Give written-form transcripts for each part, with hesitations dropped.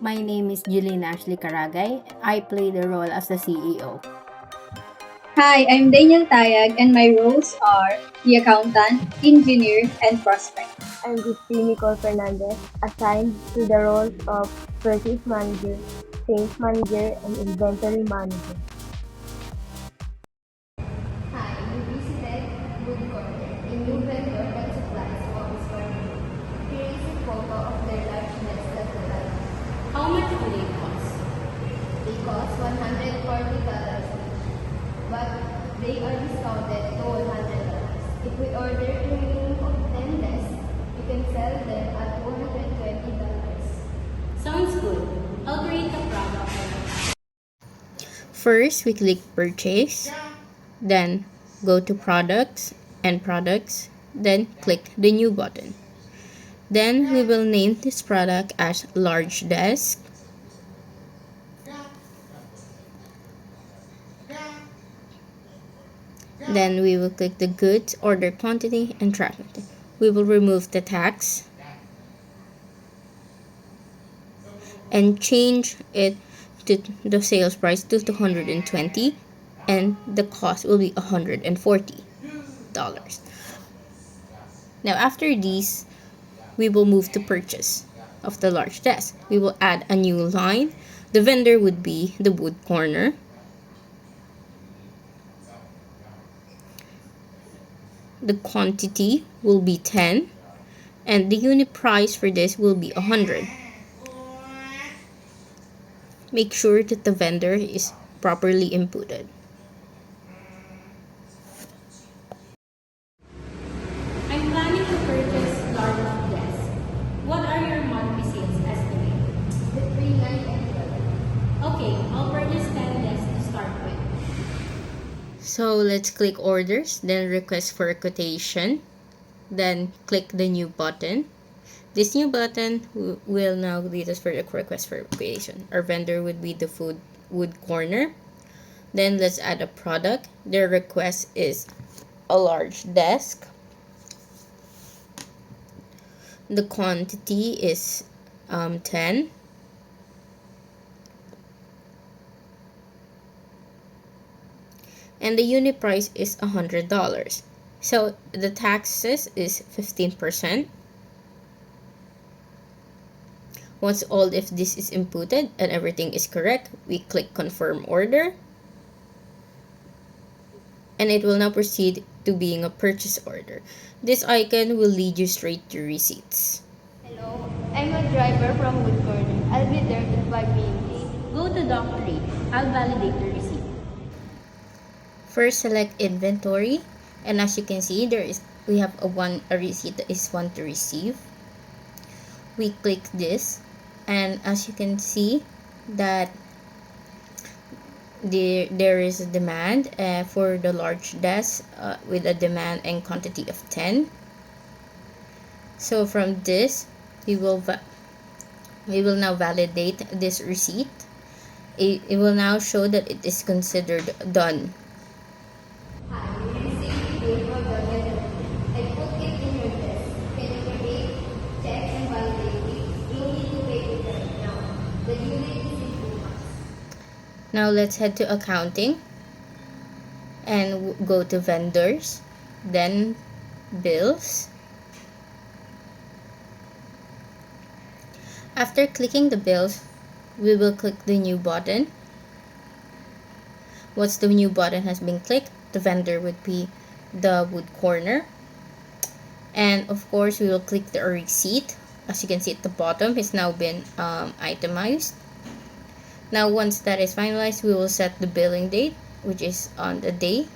My name is Jeline Ashley Caragay. I play the role as the CEO. Hi, I'm Daniel Tayag, and my roles are the accountant, engineer, and prospect. I'm Nicole Fernandez, assigned to the roles of purchase manager, sales manager, and inventory manager. Hi, we visited Wood Corner, a new vendor that supplies office furniture. Here is a photo of their large nets that they like. How much do they cost? They cost $140 each, but they are discounted to $100. If we order a minimum of 10 desks, we can sell them at $220. Sounds good. I'll create a product. First, we click purchase, then go to products and products, then click the new button. Then we will name this product as large desk. Then we will click the goods, order quantity, and track it. We will remove the tax and change it to the sales price to 220, and the cost will be $140. Now after these, we will move to purchase of the large desk. We will add a new line. The vendor would be the wood corner. The quantity will be 10, and the unit price for this will be 100. Make sure that the vendor is properly inputted. I'm planning to purchase large desks. What are your monthly sales estimate? Between 9 and 12. Okay, I'll purchase 10 desks to start with. So let's click orders, then request for a quotation, then click the new button. This new button will now lead us for the request for quotation. Our vendor would be the wood corner. Then let's add a product. Their request is a large desk. The quantity is 10. And the unit price is $100. So the taxes is 15%. Once all if this is inputted and everything is correct, we click confirm order. And it will now proceed to being a purchase order. This icon will lead you straight to receipts. Hello, I'm a driver from Wood Corner. I'll be there in 5 minutes. Go to dock 3. I'll validate the receipt. First, select inventory, and as you can see, we have a receipt that is one to receive. We click this, and as you can see that there is a demand for the large desk with a demand and quantity of 10. So from this, we will now validate this receipt. It will now show that it is considered done. Hi, we received the bill from the vendor. I put it in your desk. Can you create, check, and validate it? You need to pay it right now. The due date is in 2 months. Now let's head to accounting and go to vendors, then bills. After clicking the bills, we will click the new button. Once the new button has been clicked, the vendor would be the wood corner. And of course, we will click the receipt. As you can see at the bottom, it's now been itemized. Now once that is finalized, we will set the billing date, which is on the day.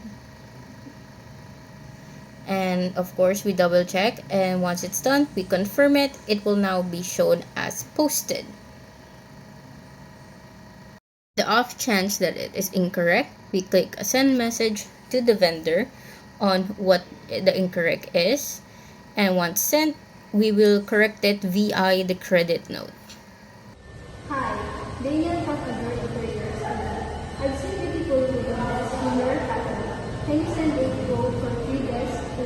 And of course, we double check, and once it's done, we confirm it. It will now be shown as posted. The off chance that it is incorrect, we click a send message to the vendor on what the incorrect is, and once sent, we will correct it via the credit note. Hi, Daniel from Odoo Scale Up. I've seen the people with the desk in your catalog. Can you send a quote for 3 desks to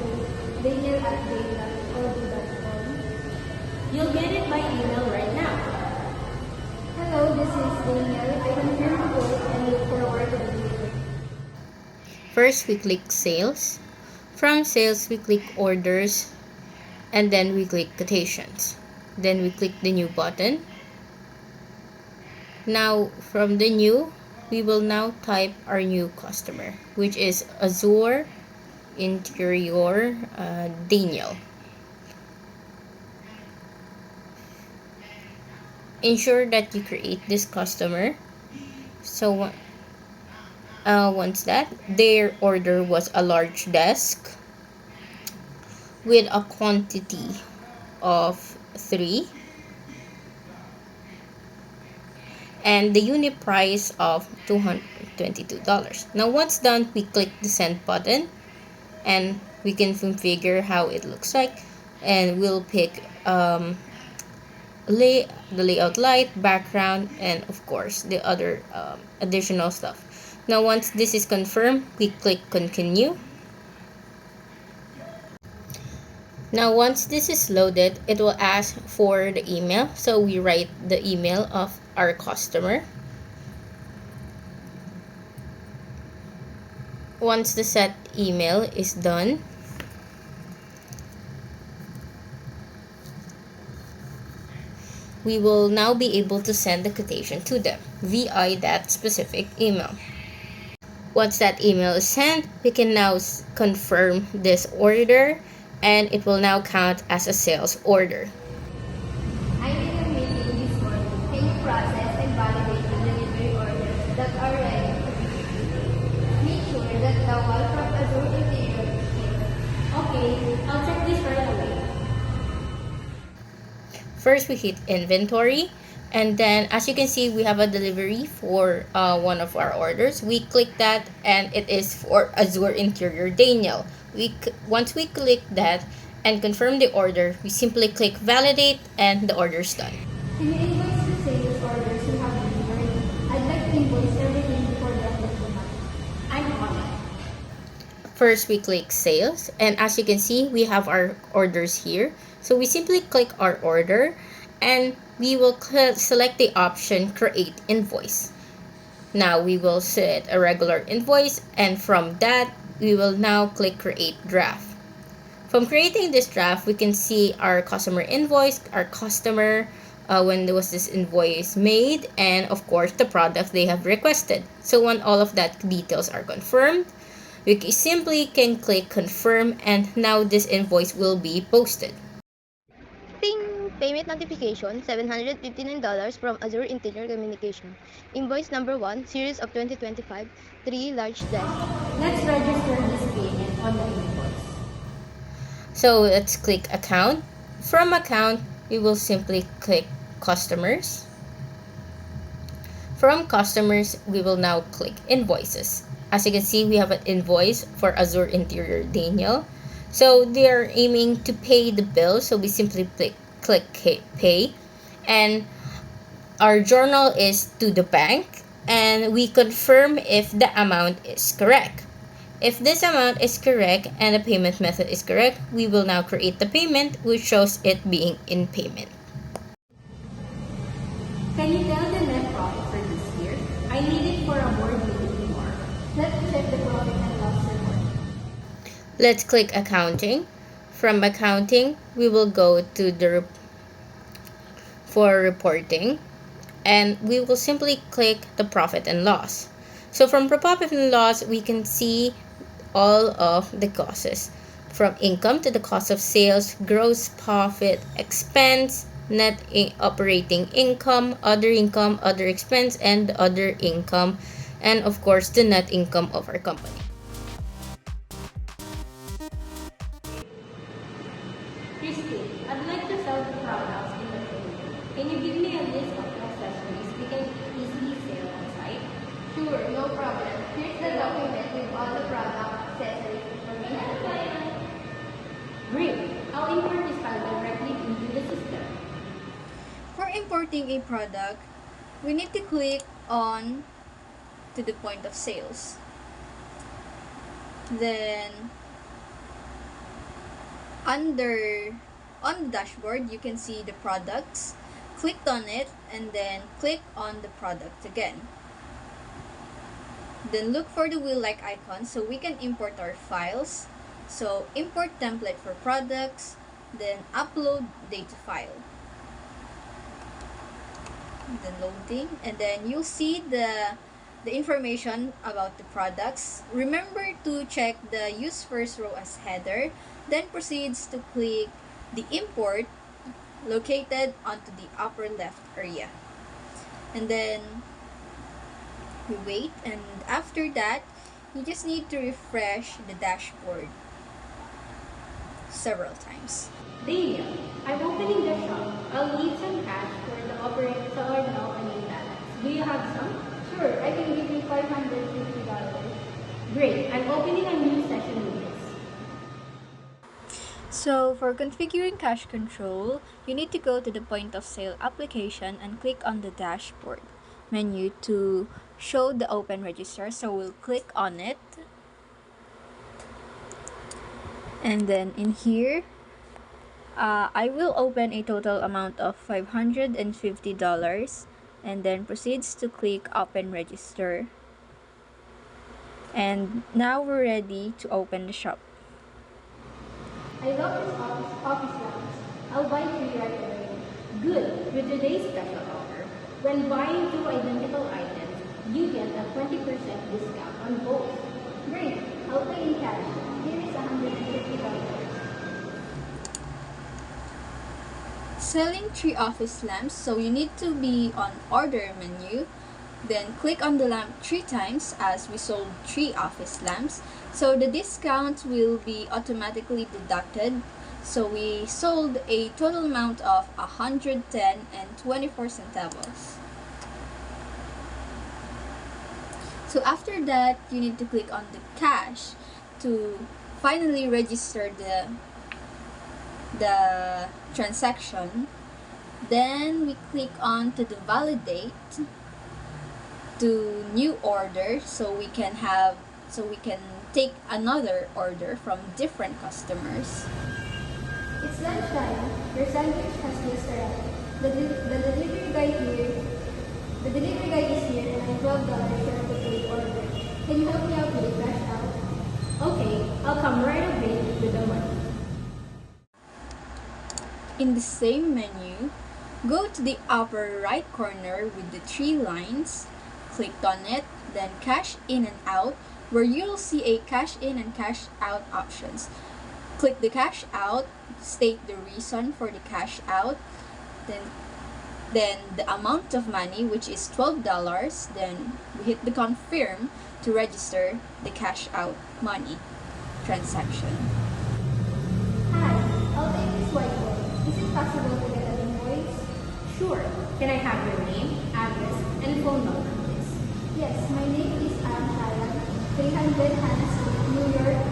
daniel@data.odoo.com? You'll get it by email right now. Daniel. I confirm the quote and look forward to the delivery. First, we click sales. From sales, we click orders, and then we click quotations. Then we click the new button. Now, from the new, we will now type our new customer, which is Azure Interior Daniel. Ensure that you create this customer. So once that, their order was a large desk with a quantity of 3 and the unit price of $222. Now once done, we click the send button and we can configure how it looks like, and we'll pick the layout light, background, and of course the other additional stuff. Now once this is confirmed, we click continue. Now once this is loaded, it will ask for the email, so we write the email of our customer. Once the set email is done, we will now be able to send the quotation to them via that specific email. Once that email is sent, we can now confirm this order, and it will now count as a sales order. I did a meeting this morning. Can you process and validate the delivery orders that are ready to be shipped? Make sure that the wall from Azure Interior is here. Okay, I'll check this right away. First, we hit inventory, and then as you can see, we have a delivery for one of our orders. We click that, and it is for Azure Interior Daniel. Once we click that and confirm the order, we simply click validate, and the order is done. Can you invoice the sales orders you have delivered? I'd like to invoice everything before the end of the month. I'm on it. First, we click sales, and as you can see, we have our orders here. So we simply click our order, and we will select the option create invoice. Now we will set a regular invoice, and from that, we will now click create draft. From creating this draft, we can see our customer invoice, our customer, when was this invoice made, and of course the product they have requested. So when all of that details are confirmed, we simply can click confirm, and now this invoice will be posted. Ping! Payment notification, $759 from Azure Interior Communication. Invoice number 1, series of 2025, 3 large desk. Let's register this payment on the invoice. So let's click account. From account, we will simply click customers. From customers, we will now click invoices. As you can see, we have an invoice for Azure Interior Daniel. So they are aiming to pay the bill, so we simply click pay, and our journal is to the bank, and we confirm if the amount is correct. If this amount is correct and the payment method is correct, we will now create the payment, which shows it being in payment. Can you tell the net profit for this year? I need it for a board meeting tomorrow. Let's check the profit and loss report. Let's click accounting. From accounting, we will go to the for reporting, and we will simply click the profit and loss. So from profit and loss, we can see all of the costs, from income to the cost of sales, gross profit, expense, net operating income, other expense, and other income, and of course the net income of our company. Christine, I'd like to sell the products in the showroom. Can you give me a list of accessories we can easily sell on site? Sure, no problem. Here's the document with all the product accessories information. Great. I'll import this file directly into the system. For importing a product, we need to click on to the point of sales. Then on the dashboard, you can see the products. clicked on it and then click on the product again. Then look for the wheel-like icon so we can import our files. So import template for products, then upload data file. Then loading, and then you'll see the information about the products. Remember to check the use first row as header, then proceeds to click the import located onto the upper left area. And then we wait, and after that, you just need to refresh the dashboard several times. Daniel, I'm opening the shop. I'll need some cash for the opening balance. Do you have some? Sure, I can give you $550. Great. I'm opening a new session with this. So for configuring cash control, you need to go to the point of sale application and click on the dashboard menu to show the open register. So we'll click on it. And then in here, I will open a total amount of $550 and then proceeds to click open register. And now we're ready to open the shop. I love this office lamps. I'll buy 3 right away. Good. With today's special offer, when buying 2 identical items, you get a 20% discount on both. Great, I'll pay in cash. Here is $150. Selling 3 office lamps, so you need to be on order menu, then click on the lamp 3 times as we sold 3 office lamps. So the discount will be automatically deducted. So we sold a total amount of 110 and 24 centavos. So after that, you need to click on the cash to finally register the transaction. Then we click on to the validate to new order so we can take another order from different customers. It's lunchtime. Your sandwich has just arrived. The delivery guy is here and I $12 for a paid order. Can you help me out with the cash out? Okay, I'll come right away with the money. In the same menu, go to the upper right corner with the 3 lines, click on it, then cash in and out, where you'll see a cash in and cash out options. Click the cash out, state the reason for the cash out, then the amount of money, which is $12, then we hit the confirm to register the cash out money transaction. Hi, I'll take this whiteboard. Is it possible to get an invoice? Sure. Can I have your name, address, and phone number, please? Yes, my name is Tayag, 300 Hannah Street, New York,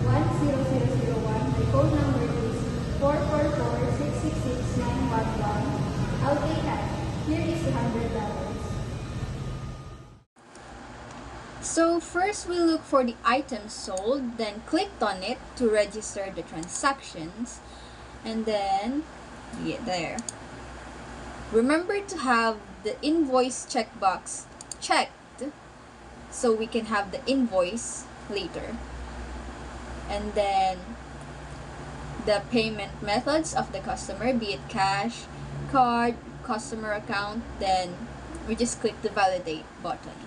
10001. My phone number is 444-666-911. I'll pay cash. Here is $100. So first we look for the item sold, then clicked on it to register the transactions, and then there. Remember to have the invoice checkbox checked so we can have the invoice later. And then the payment methods of the customer, be it cash, card, customer account, then we just click the validate button.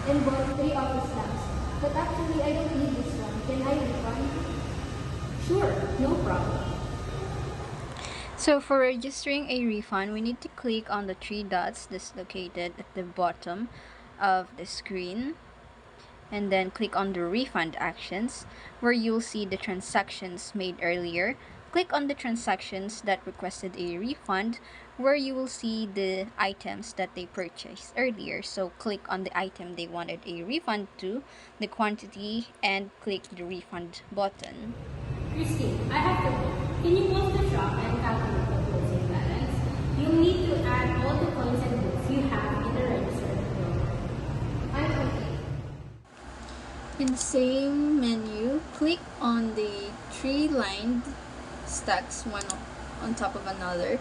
And bought 3 office lamps. But actually, I don't need this one. Can I refund? Sure, no problem. So for registering a refund, we need to click on the 3 dots that's located at the bottom of the screen, and then click on the refund actions where you'll see the transactions made earlier. Click on the transactions that requested a refund where you will see the items that they purchased earlier. So click on the item they wanted a refund to, the quantity, and click the refund button. Christine, I have to go. Can you close the shop and calculate the closing balance? You'll need to add all the coins and books you have in the register. I'm okay. In the same menu, click on the 3 lined stacks, on top of another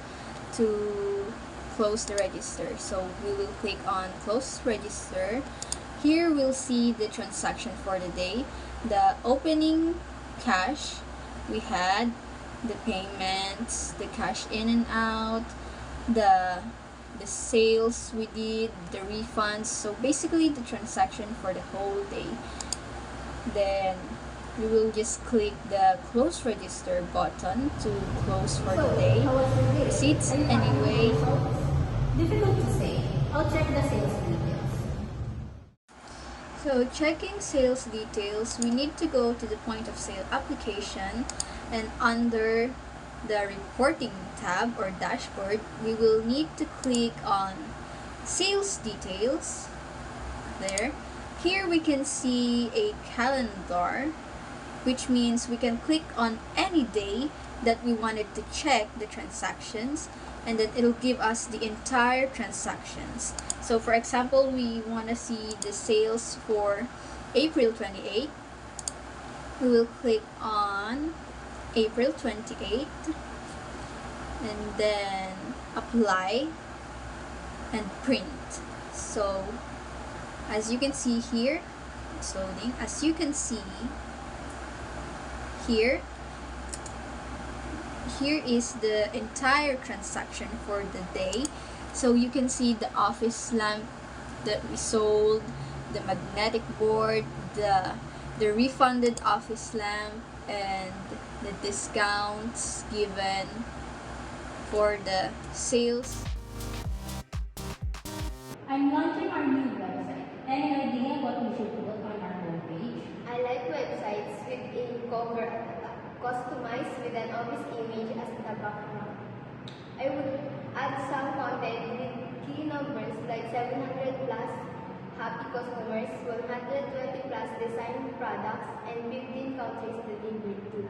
to close the register. So we will click on close register. Here we'll see the transaction for the day, the opening cash we had, the payments, the cash in and out, the sales we did, the refunds. So basically the transaction for the whole day. Then we will just click the close register button to close for the day. How was your day? Receipts Are you happy with the anyway. results? Difficult to say. I'll check the sales details. So checking sales details, we need to go to the point of sale application, and under the reporting tab or dashboard, we will need to click on sales details. There. Here we can see a calendar, which means we can click on any day that we wanted to check the transactions, and then it'll give us the entire transactions. So for example, we want to see the sales for April 28. We will click on April 28 and then apply and print. So as you can see here, it's loading. As you can see here is the entire transaction for the day. So you can see the office lamp that we sold, the magnetic board, the refunded office lamp, and the discounts given for the sales. I'm launching our new website. Any idea what we should put on our homepage? I like websites with a cover at the top, customized with an office image as the background. I would add some content with key numbers like 700 plus happy customers, 120 plus design products, and 15 countries delivered to.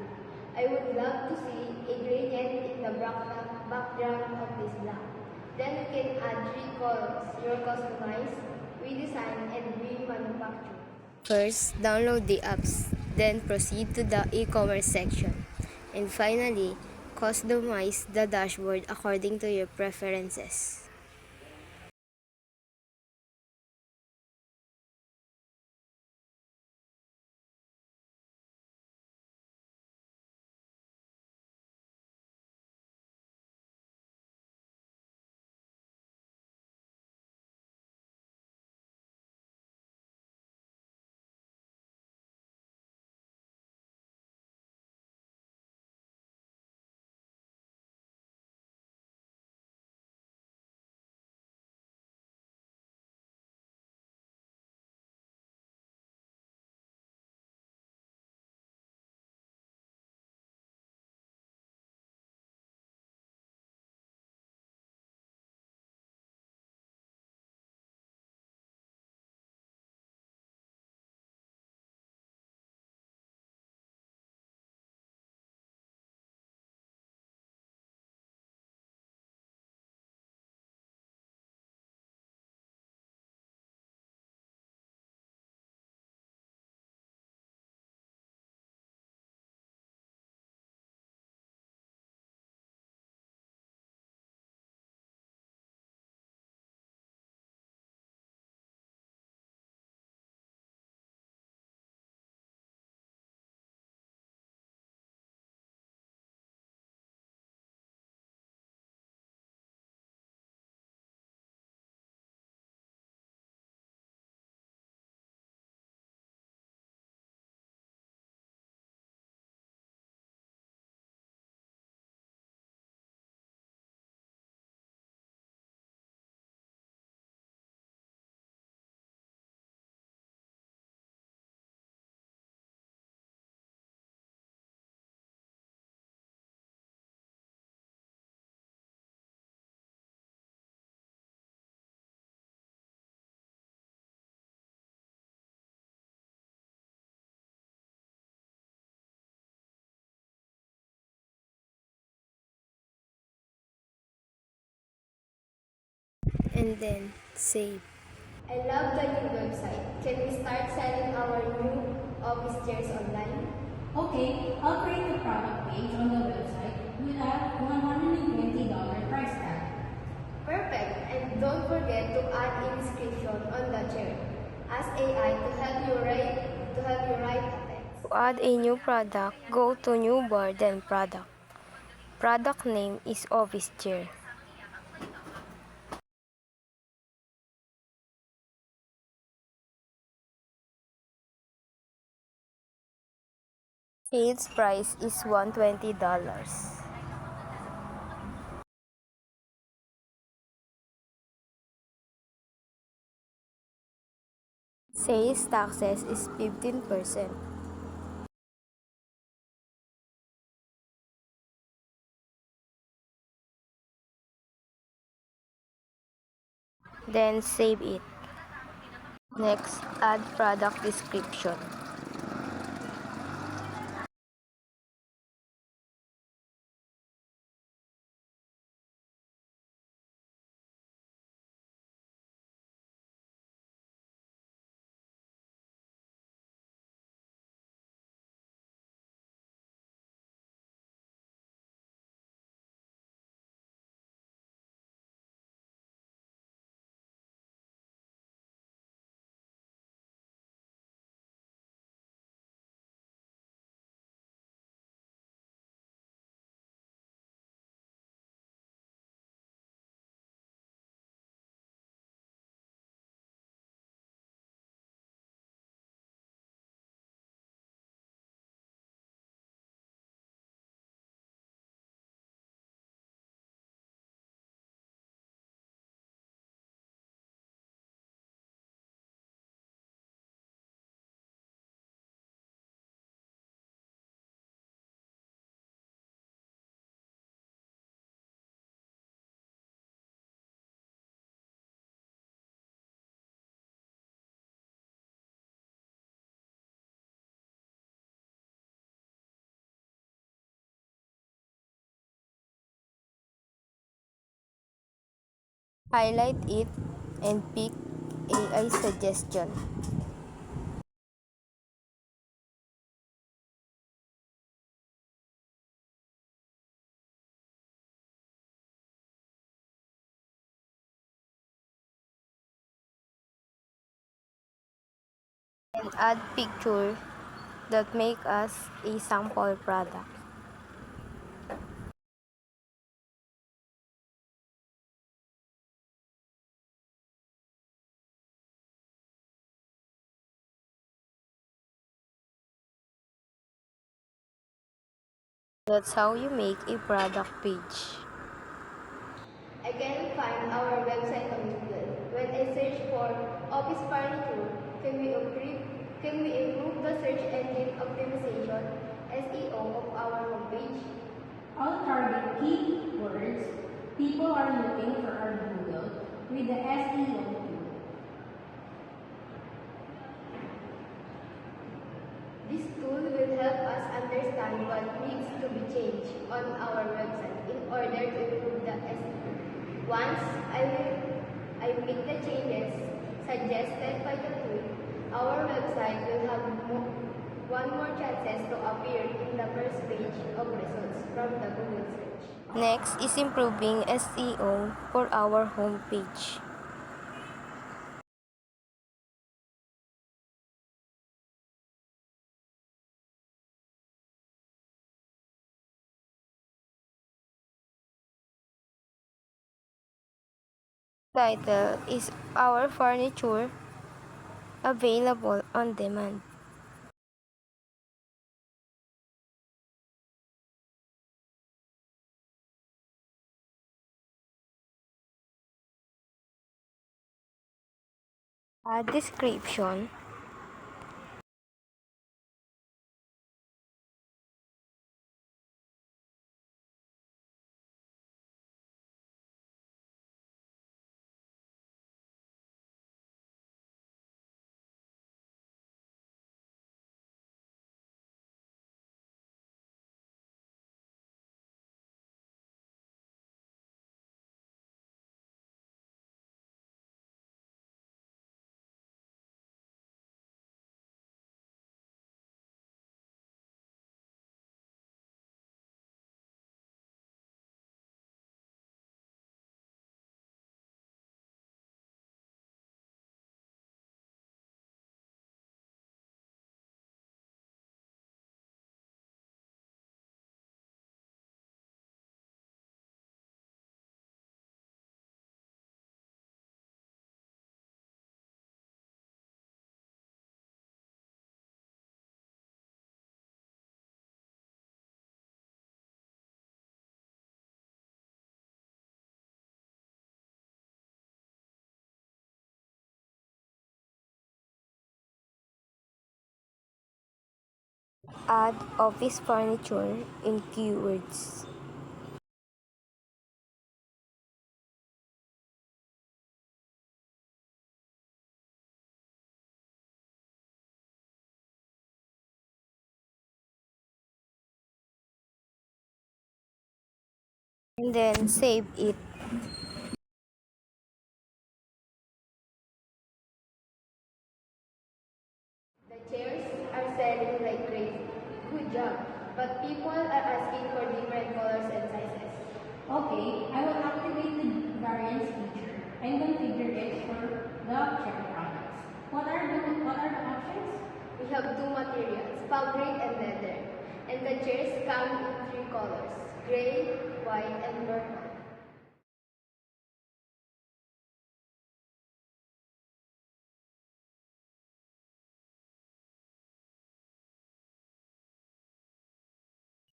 I would love to see a gradient in the background of this block. Then you can add 3 colors, your customize, redesign, and remanufacture. First, download the apps, then proceed to the e-commerce section, and finally, customize the dashboard according to your preferences. And then, save. I love the new website. Can we start selling our new office chairs online? Okay, I'll create a product page on the website with a 100 Ask AI to help you write a text. To add a new product, go to New Bar, then Product. Product name is Office Chair. Sales price is $120. Sales taxes is 15%. Then save it. Next, add product description. Highlight it and pick AI suggestion. And add picture that make us a sample product. That's how you make a product page. Again, find our website on Google. When I search for office furniture, can we improve the search engine optimization (SEO) of our homepage? I'll target key words people are looking for our Google with the SEO tool. This tool will help us understand what needs to be changed on our website in order to improve the SEO. Once I make the changes suggested by the tool, our website will have one more chances to appear in the first page of results from the Google search. Next is improving SEO for our homepage. Title is Our Furniture Available on Demand. A description. Add office furniture in keywords. And then save it. The chairs are selling like crazy. Good job. But people are asking for different colors and sizes. Okay, I will activate the variance feature and configure it for the chair products. What are the options? We have two materials, fabric and leather. And the chairs come in three colors, gray, white, and normal.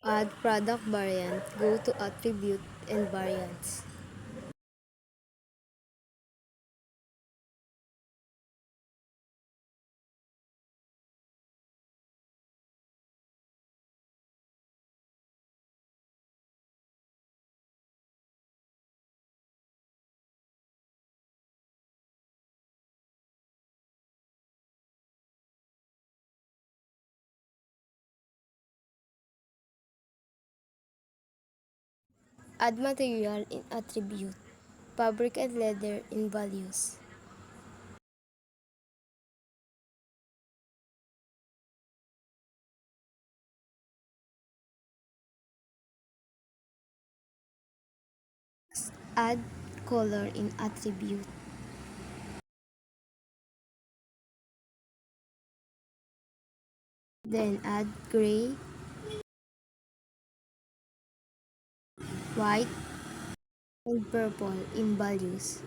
Add product variant. Go to attribute and variants. Add material in attribute. Fabric and leather in values. Add color in attribute. Then add gray, white, and purple in values.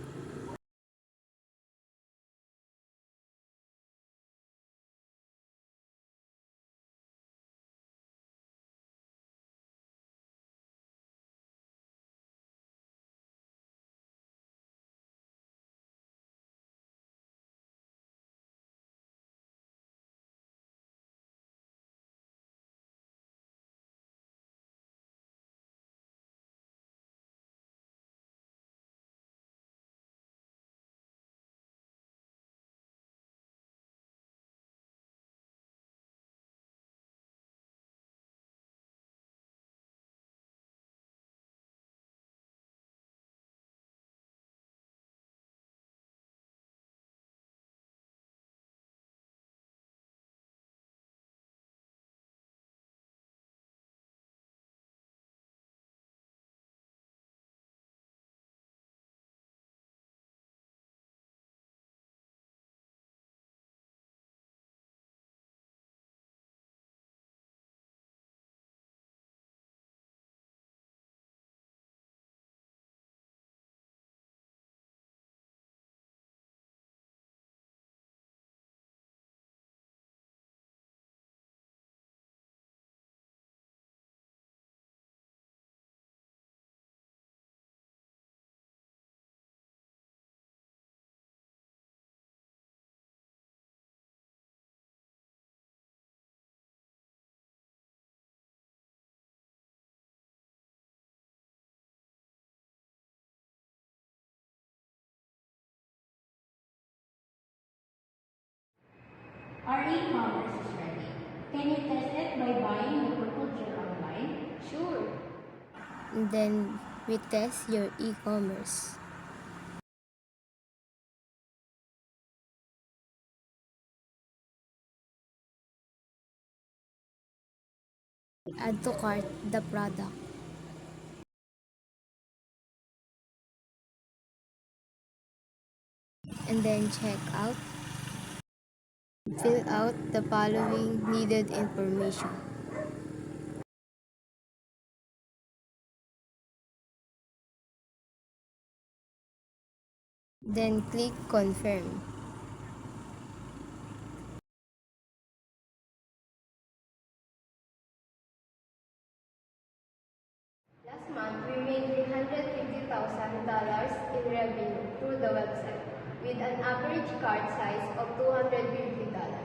Our e-commerce is ready. Can you test it by buying the purple chair online? Sure. And then we test your e-commerce. Add to cart the product. And then check out. Fill out the following needed information. Then click confirm. Last month, we made $350,000 in revenue through the website with an average cart size of $250.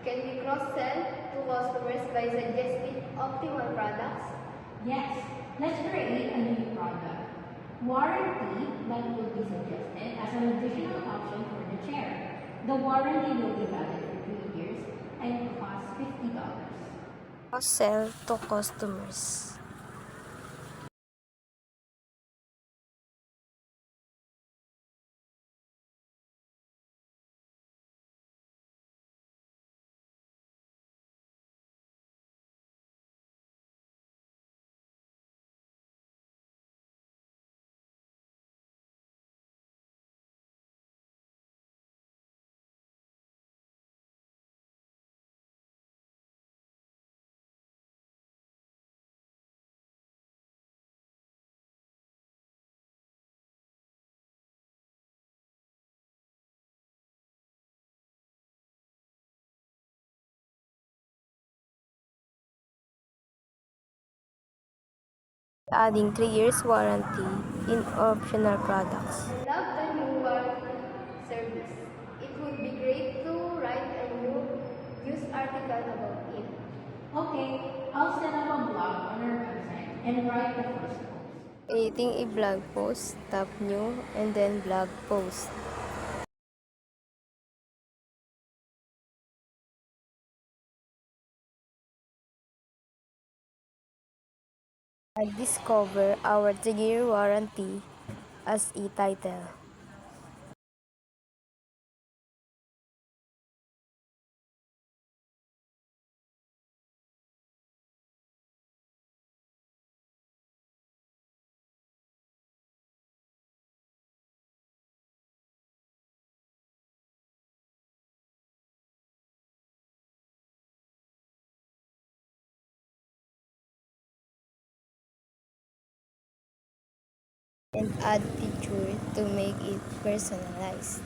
Can we cross-sell to customers by suggesting optimal products? Yes, let's create a new product. Warranty that will be suggested as an additional option for the chair. The warranty will be valid for 3 years and cost $50. Cross-sell to customers. Adding 3 years warranty in optional products. I love the new warranty service. It would be great to write a new news article about it. Okay, I'll set up a blog on our website and write the first post. Creating a blog post, tap new, and then blog post. I discover our 3-year warranty as a title. And add feature to make it personalized.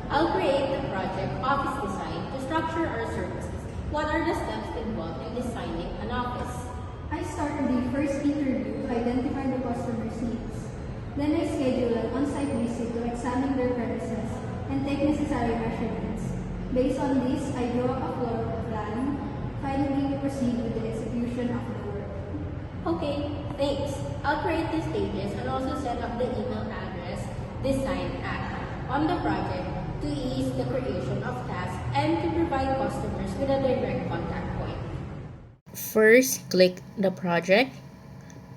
I'll create the project office design to structure our services. What are the steps involved in designing an office? I started the first interview to identify the customer's needs. Then I schedule an on-site visit to examine their premises and take necessary measurements. Based on this, I draw a floor plan. Finally, we proceed with the execution of the work. Okay, thanks. I'll create the stages and also set up the email address design at on the project to ease the creation of tasks and to provide customers with a direct contact point. First, click the project.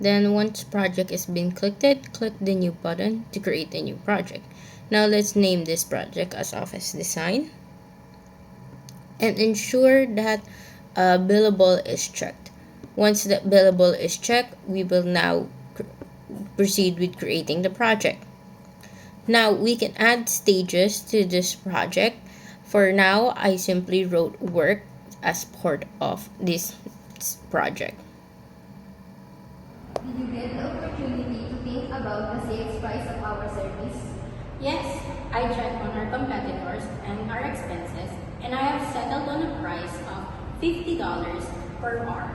Then once project is been clicked, click the new button to create a new project. Now let's name this project as office design and ensure that billable is checked. Once the billable is checked, we will now proceed with creating the project. Now we can add stages to this project. For now, I simply wrote work as part of this project. Did you get the opportunity to think about the sales price of our service? Yes, I checked on our competitors and our expenses, and I have settled on a price of $50 per hour.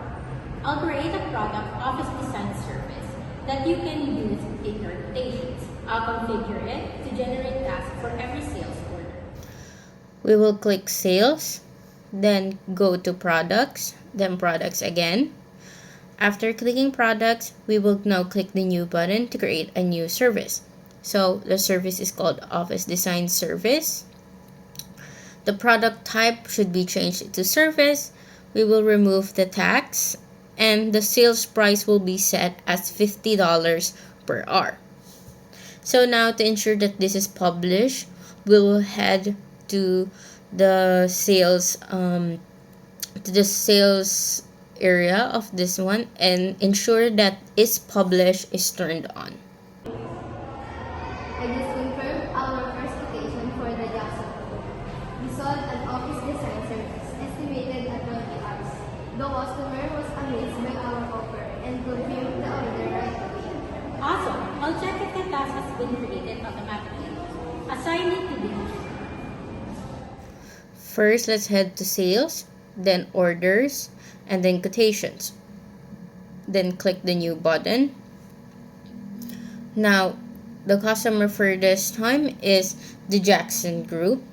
I'll create a product office design service that you can use in your rotations. I'll configure it to generate tasks for every sales order. We will click sales, then go to products, then products again. After clicking products, we will now click the new button to create a new service. So the service is called office design service. The product type should be changed to service. We will remove the tax and the sales price will be set as $50 per hour. So now to ensure that this is published, we will head to the sales area of this one and ensure that is published is turned on. I just confirmed our first quotation for the Jackson Code. We sold an office design service estimated at 20 hours. The customer was amazed by our offer and confirmed the order right away. Awesome! I'll check if the task task has been created automatically. Assign it to the First, let's head to sales, then orders, and then quotations. Then click the new button. Now, the customer for this time is the Jackson Group.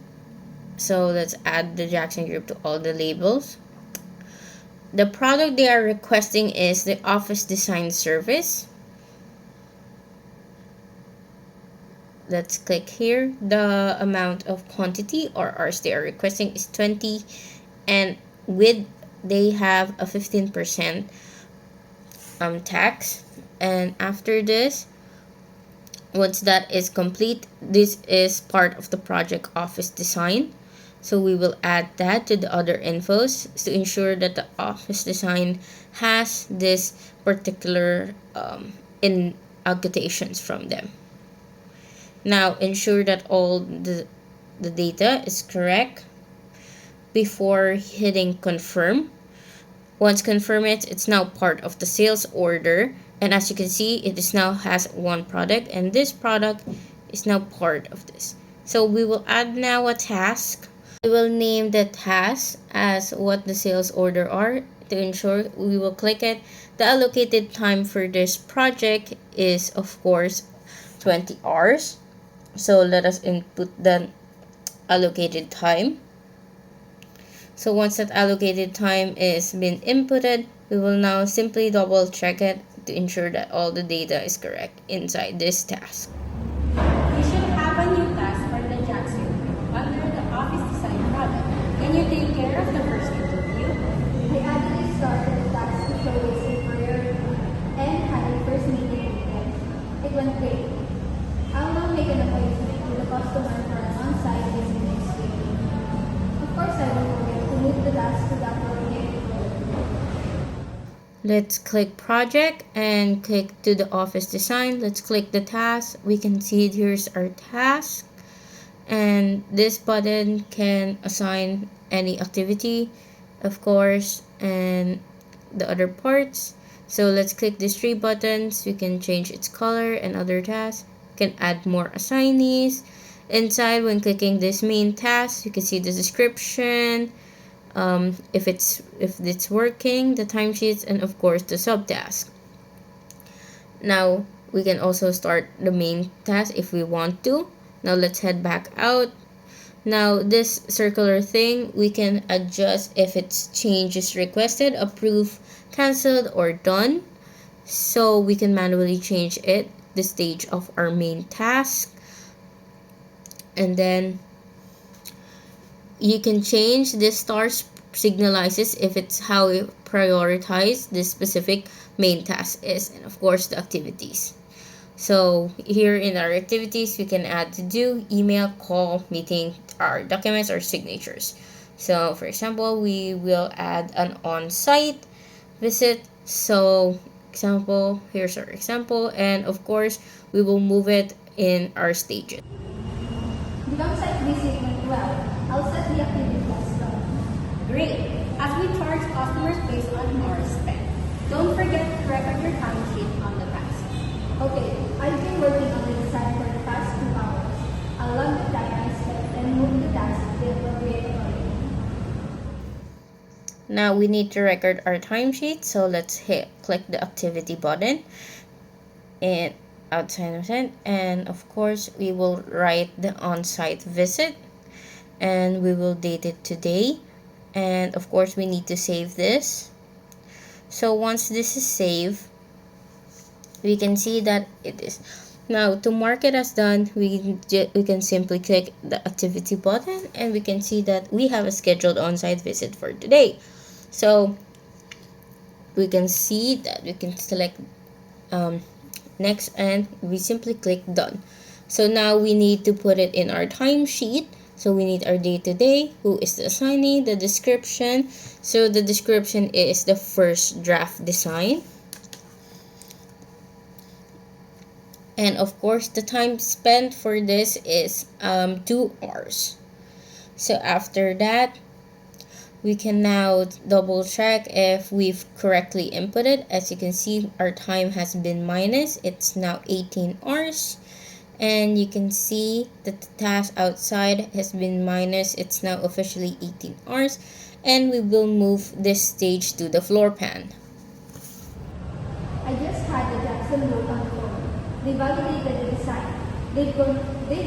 So let's add the Jackson Group to all the labels. The product they are requesting is the office design service. Let's click here. The amount of quantity or hours they are requesting is 20, and with they have a 15% tax. And after this, once that is complete, this is part of the project office design. So we will add that to the other infos to ensure that the office design has this particular in quotations from them. Now ensure that all the data is correct before hitting confirm. Once confirm it, it's now part of the sales order, and as you can see, it is now has one product, and this product is now part of this. So we will add now a task. We will name the task as what the sales order are. To ensure, we will click it. The allocated time for this project is of course 20 hours. So let us input the allocated time. So once that allocated time is been inputted, we will now simply double check it to ensure that all the data is correct inside this task. You should have a new task for the Jackson Group under the office design product. Can you take care of the first interview? I added a star to the task to show its superiority and had a first meeting with them. It went great. I'll now make an appointment with the customer for an on-site visit next week. Of course, I won't forget to move the task to the appropriate folder. Let's click project and click to the office design. Let's click the task. We can see here's our task, and this button can assign any activity, of course, and the other parts. So let's click these three buttons. We can change its color and other tasks. We can add more assignees. Inside, when clicking this main task, you can see the description, if it's working, the timesheets, and of course the subtask. Now we can also start the main task if we want to. Now let's head back out. Now this circular thing, we can adjust if it's changes requested, approve, cancelled, or done. So we can manually change it, the stage of our main task. And then you can change this star signalizes if it's how we prioritize this specific main task is, and of course the activities. So here in our activities, we can add to do, email, call, meeting, our documents, or signatures. So for example, we will add an on-site visit. So example, here's our example, and of course we will move it in our stages. The on-site visit went well. I'll set the activity as done. Great! As we charge customers based on hours spent, don't forget to record your timesheet on the task. Okay, I've been working on the design for the past 2 hours. I'll log the time I spent and move the task to the appropriate column. Now we need to record our timesheet, so let's click the activity button and outside of it, and of course we will write the on-site visit, and we will date it today, and of course we need to save this. So once this is saved, we can see that it is. Now to mark it as done, we can simply click the activity button, and we can see that we have a scheduled on-site visit for today. So we can see that we can select next, and we simply click done. So now we need to put it in our timesheet. So we need our day to day, who is the assignee, the description. So the description is the first draft design. And of course, the time spent for this is 2 hours. So after that, we can now double check if we've correctly inputted. As you can see, our time has been minus. It's now 18 hours. and you can see that the task outside has been minus. It's now officially 18 hours, and we will move this stage to the floor pan. I just had the Jackson Group on the phone. They validated the design. They've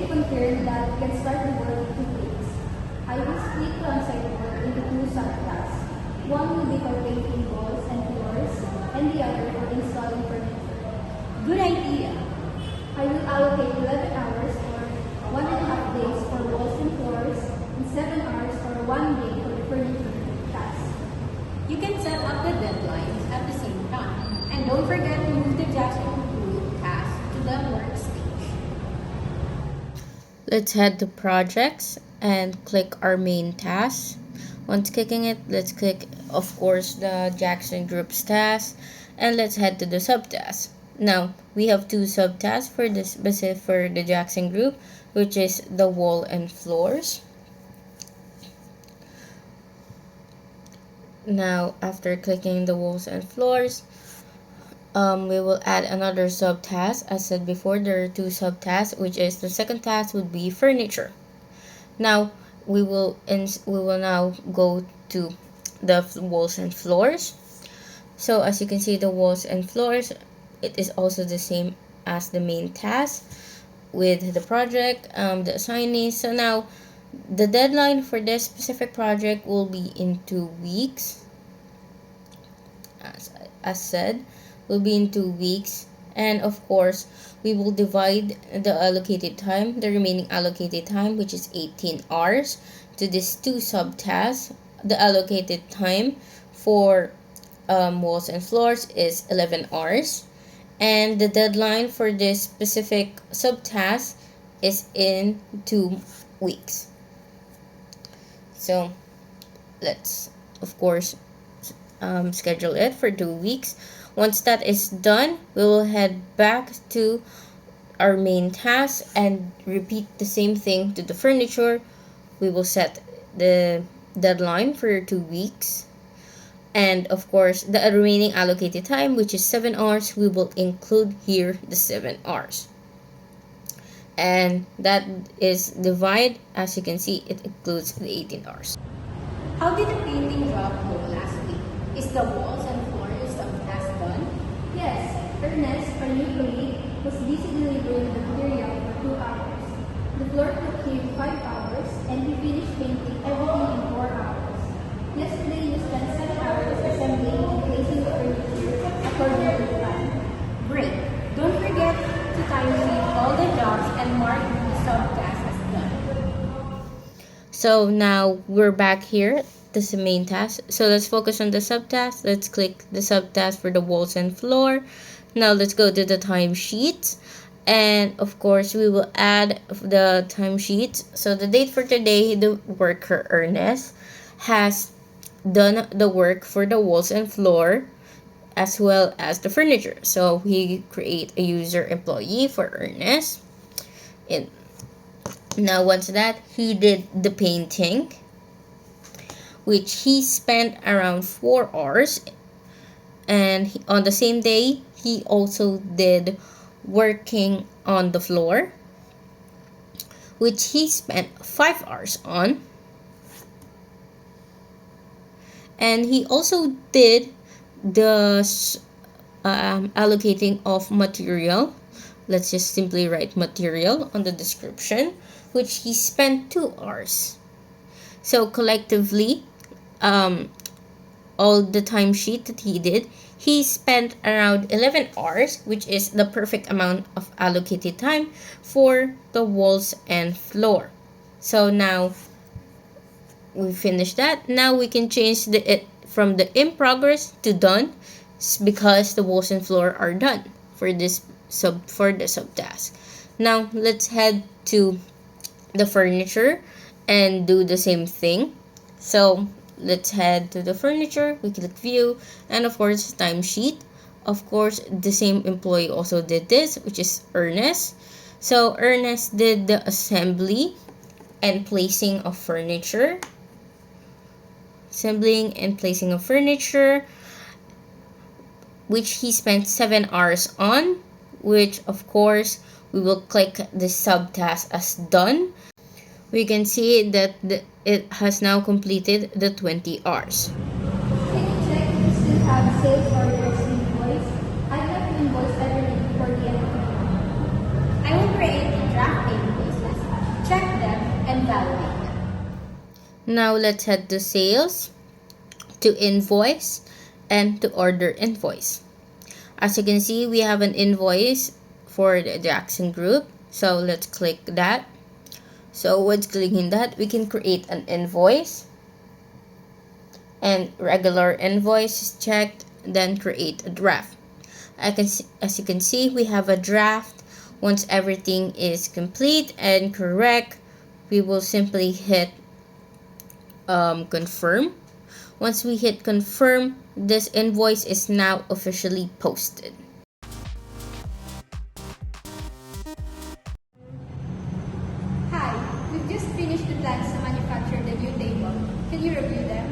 confirmed that we can start the work in 2 weeks. I will split the on-site work into 2 subtasks. One will be for painting walls and floors, and the other for installing furniture. Good idea. I will allocate 11 hours or 1.5 days for walls and floors, and 7 hours or 1 day for the furniture task. You can set up the deadlines at the same time. And don't forget to move the Jackson Group task to the work stage. Let's head to projects and click our main task. Once clicking it, let's click, of course, the Jackson Group's task, and let's head to the subtask. Now, we have 2 subtasks for the Jackson Group, which is the wall and floors. Now, after clicking the walls and floors, we will add another subtask. As said before, there are 2 subtasks, which is the second task would be furniture. Now, we will now go to the walls and floors. So as you can see, the walls and floors, it is also the same as the main task with the project, the assignees. So now the deadline for this specific project will be in 2 weeks. As said, will be in 2 weeks, and of course we will divide the allocated time, the remaining allocated time, which is 18 hours, to these 2 subtasks. The allocated time for walls and floors is 11 hours, and the deadline for this specific subtask is in 2 weeks. So let's, of course, schedule it for 2 weeks. Once that is done, we will head back to our main task and repeat the same thing to the furniture. We will set the deadline for 2 weeks, and of course the remaining allocated time, which is 7 hours, we will include here the 7 hours, and that is divide. As you can see, it includes the 18 hours. How did the painting job go last week? Is the walls and floors subtask done? Yes, Ernest, our new colleague, was busy delivering the material for 2 hours. The floor took him 5 hours, and he finished painting everything in 4 hours. Yesterday, you spent 7 hours assembling and placing the furniture according to the plan. Great. Don't forget to timesheet all the jobs and mark the subtask as done. So now we're back here. This is the main task. So let's focus on the subtask. Let's click the subtask for the walls and floor. Now let's go to the timesheets. And of course, we will add the timesheets. So the date for today, the worker Ernest has done the work for the walls and floor as well as the furniture. So we create a user employee for Ernest. And now once that, he did the painting, which he spent around 4 hours. And on the same day, he also did working on the floor, which he spent 5 hours on. And he also did the allocating of material. Let's just simply write material on the description, which he spent 2 hours. So collectively, all the timesheet that he did, he spent around 11 hours, which is the perfect amount of allocated time for the walls and floor. So now we finished that. Now we can change it from the in progress to done, because the walls and floor are done for the subtask. Now let's head to the furniture and do the same thing. So let's head to the furniture. We click view, and of course timesheet. Of course, the same employee also did this, which is Ernest. So Ernest did the assembly and placing of furniture. Assembling and placing of furniture, which he spent 7 hours on, which of course we will click the subtask as done. We can see that it has now completed the 20 hours. Can you check if you still have sales orders invoice? I'd like to invoice everything before the end of the month. I will create draft invoices, check them, and validate them. Now let's head to sales, to invoice, and to order invoice. As you can see, we have an invoice for the Jackson group. So let's click that. So once clicking that, we can create an invoice. And regular invoice is checked, then create a draft. As you can see, we have a draft. Once everything is complete and correct, we will simply hit confirm. Once we hit confirm, this invoice is now officially posted. Hi, we've just finished the plans to manufacture the new table. Can you review them?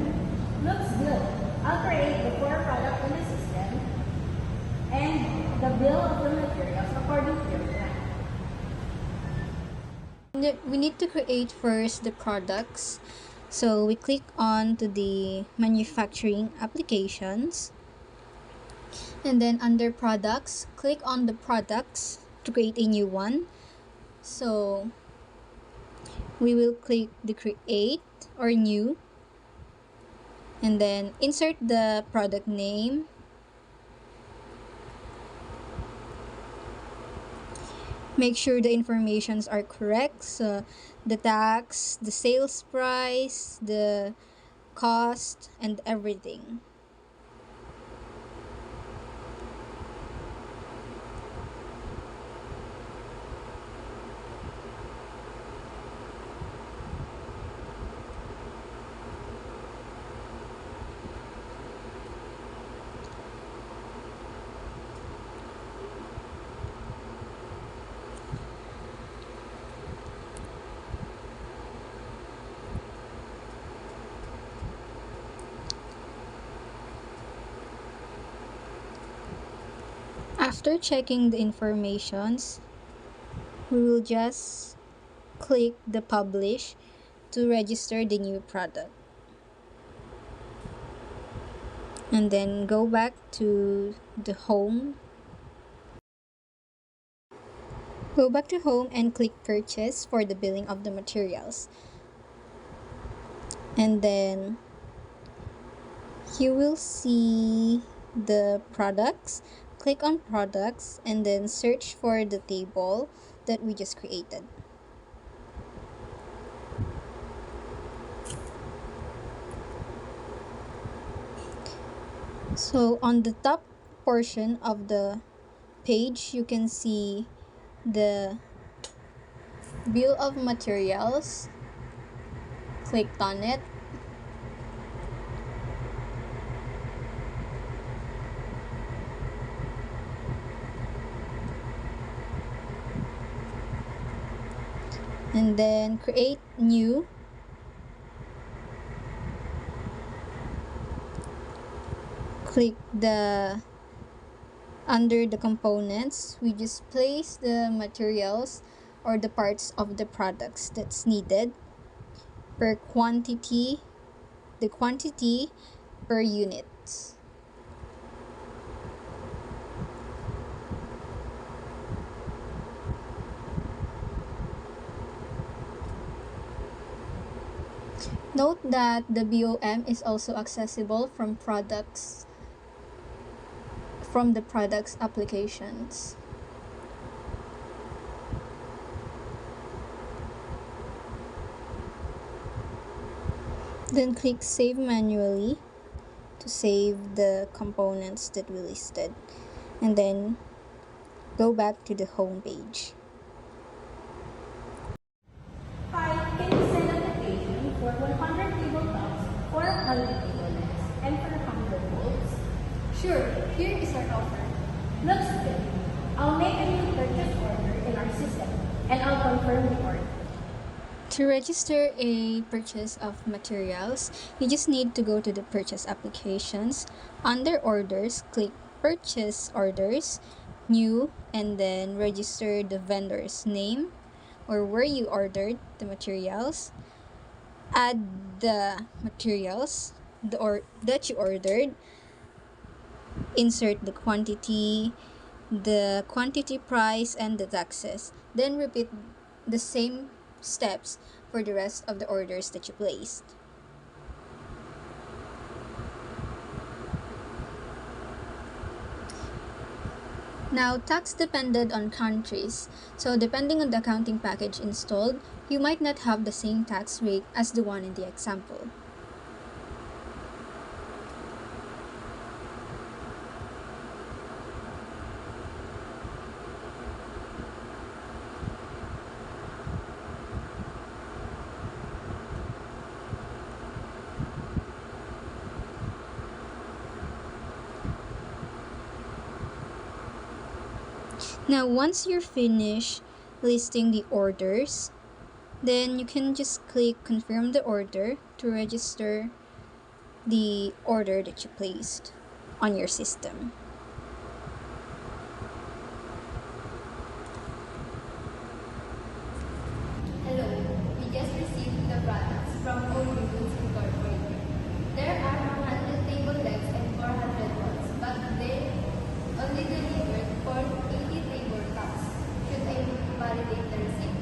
Looks good. I'll create the core product in the system and the bill of the materials according to your plan. We need to create first the products. So we click on to the manufacturing applications. And then under products, click on the products to create a new one. So we will click the create or new. And then insert the product name. Make sure the informations are correct. So the tax, the sales price, the cost, and everything. After checking the informations, we will just click the publish to register the new product. And then go back to the home. Go back to home and click purchase for the billing of the materials. And then you will see the products. Click on products and then search for the table that we just created. So on the top portion of the page, you can see the bill of materials. Click on it. And then create new. Click the under the components, we just place the materials or the parts of the products that's needed per quantity, the quantity per unit. Note that the BOM is also accessible from the products applications. Then click save manually to save the components that we listed, and then go back to the home page. Hi, can you send application for 100 tabletops, 400 table legs, and 400 bolts? Sure, here is our offer. Looks good. I'll make a new purchase order in our system, and I'll confirm the order. To register a purchase of materials, you just need to go to the purchase applications. Under orders, click purchase orders, new, and then register the vendor's name or where you ordered the materials. Add the materials that you ordered. Insert the quantity price, and the taxes. Then repeat the same steps for the rest of the orders that you placed. Now, tax depended on countries. So, depending on the accounting package installed, you might not have the same tax rate as the one in the example. Now, once you're finished listing the orders, then you can just click confirm the order to register the order that you placed on your system. Hello, we just received the products from Odoo Incorporated. There are 100 table legs and 400 ones, but they only delivered for 80 table tops. Should I validate the receipt?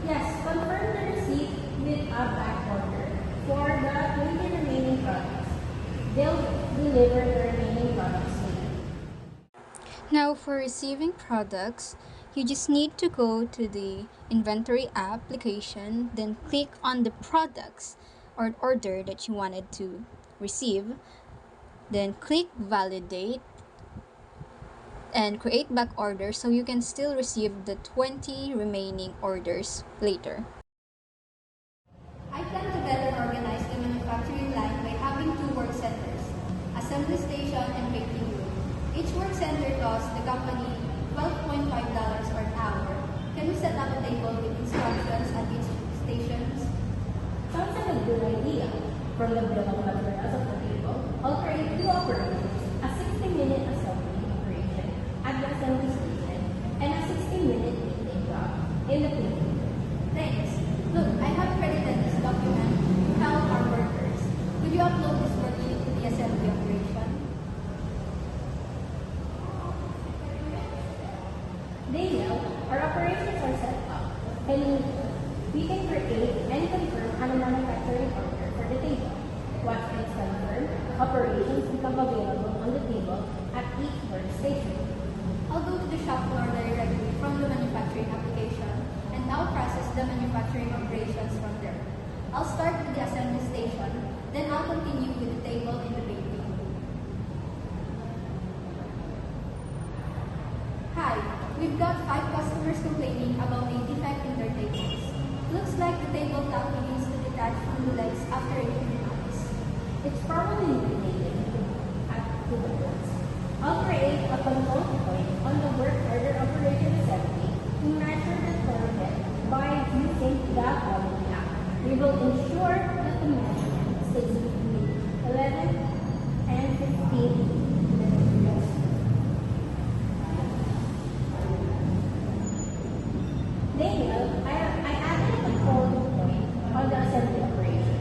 Yes, confirm the receipt with a back order for the 20 remaining products. They'll deliver the remaining products later. Now, for receiving products, you just need to go to the inventory application, then click on the products or order that you wanted to receive, then click validate and create back order so you can still receive the 20 remaining orders later. I plan to better organize the manufacturing line by having two work centers, assembly station and baking room. Each work center costs the company $12.5 per hour. Can we set up a table with instructions at each stations? Sounds like a good idea. From the bill of materials of the table, I'll create two operations, a 60-minute assembly operation at the assembly station and a 60-minute baking job in the baking. Thanks. Look, I have credited this document to help our workers. Could you upload this worksheet to the assembly operation? Daniel, our operations are set up. We can create and confirm a manufacturing order for the table. Once it's confirmed, operations become available on the table at each workstation. I'll go to the shop floor directly from the manufacturing application and I'll process the manufacturing operations from there. I'll start with the assembly station, then I'll continue with the table in the baking room. Hi, we've got 5 customers complaining about a defect in their tables. Looks like the table top begins to detach from the legs after a few months. It's probably related to the works. I'll create a control point on the work order operation assembly to measure the target by using the following app. We will ensure that the measurement stays between 11 and 15 millimeters. Daniel, I added a control point on the assembly operation.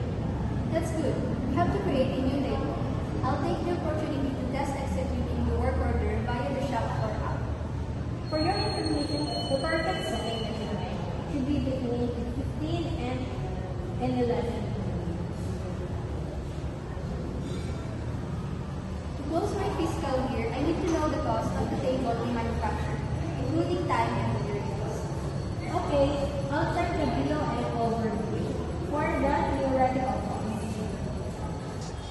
That's good. We have to create a new table. I'll take the opportunity to test executing the work order via the shop floor app. For your information, the perfect setting measurement should be between 15 and 11. To close my fiscal year, I need to know the cost of the table we manufacture, including time and materials. Okay, I'll check the below and overview for the theoretical cost.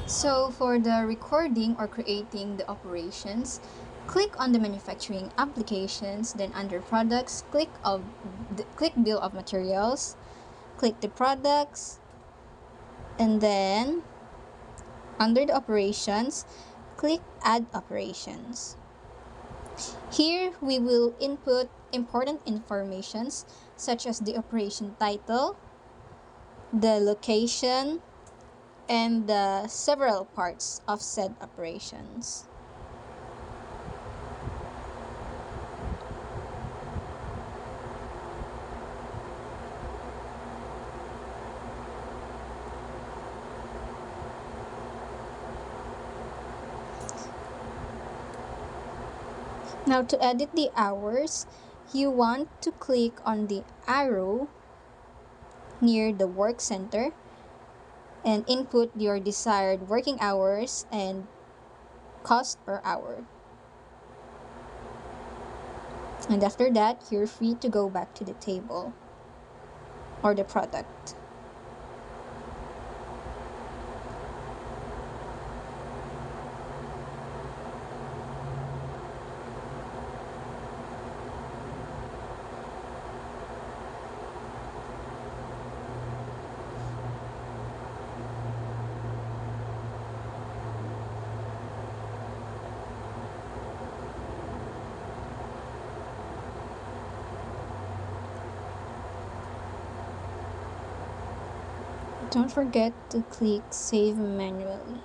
So for the recording or creating the operations, click on the manufacturing applications, then under products, click bill of materials, click the products, and then under the operations, click add operations. Here we will input important informations such as the operation title, the location, and the several parts of said operations. Now to edit the hours, you want to click on the arrow near the work center and input your desired working hours and cost per hour. And after that, you're free to go back to the table or the product. Don't forget to click Save Manually.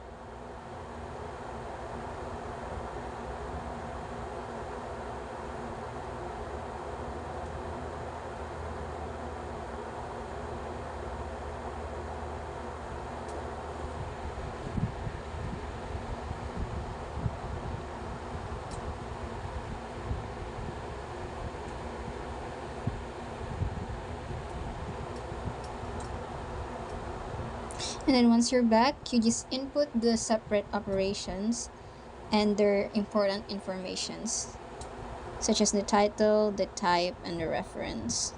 And then once you're back, you just input the separate operations and their important informations, such as the title, the type, and the reference.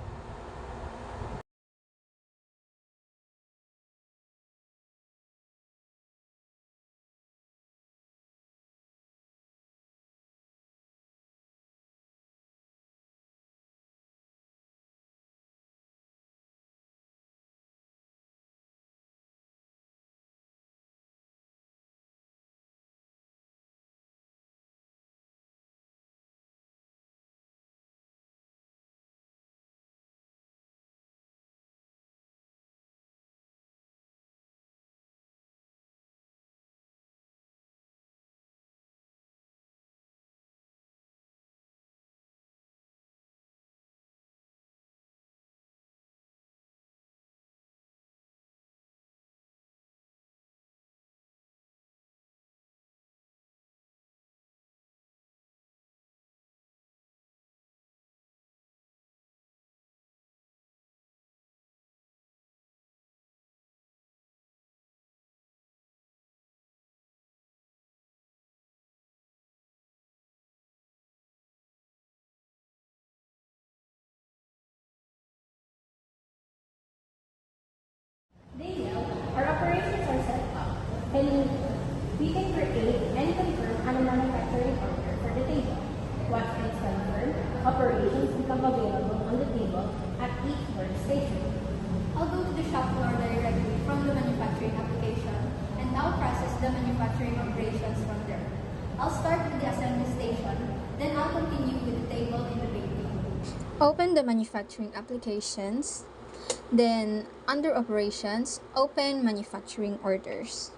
Daniel, our operations are set up. And we can create and confirm a manufacturing order for the table. Once it's confirmed, operations become available on the table at each workstation. I'll go to the shop floor directly from the manufacturing application and now process the manufacturing operations from there. I'll start with the assembly station, then I'll continue with the table in the bakery. Open the manufacturing applications. Then, under Operations, open Manufacturing Orders.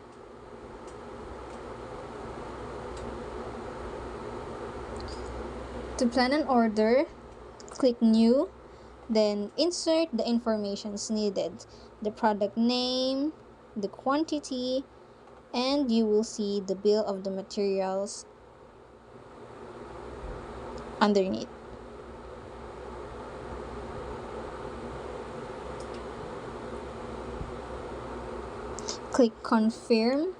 To plan an order, click New, then insert the informations needed, the product name, the quantity, and you will see the bill of the materials underneath. Click Confirm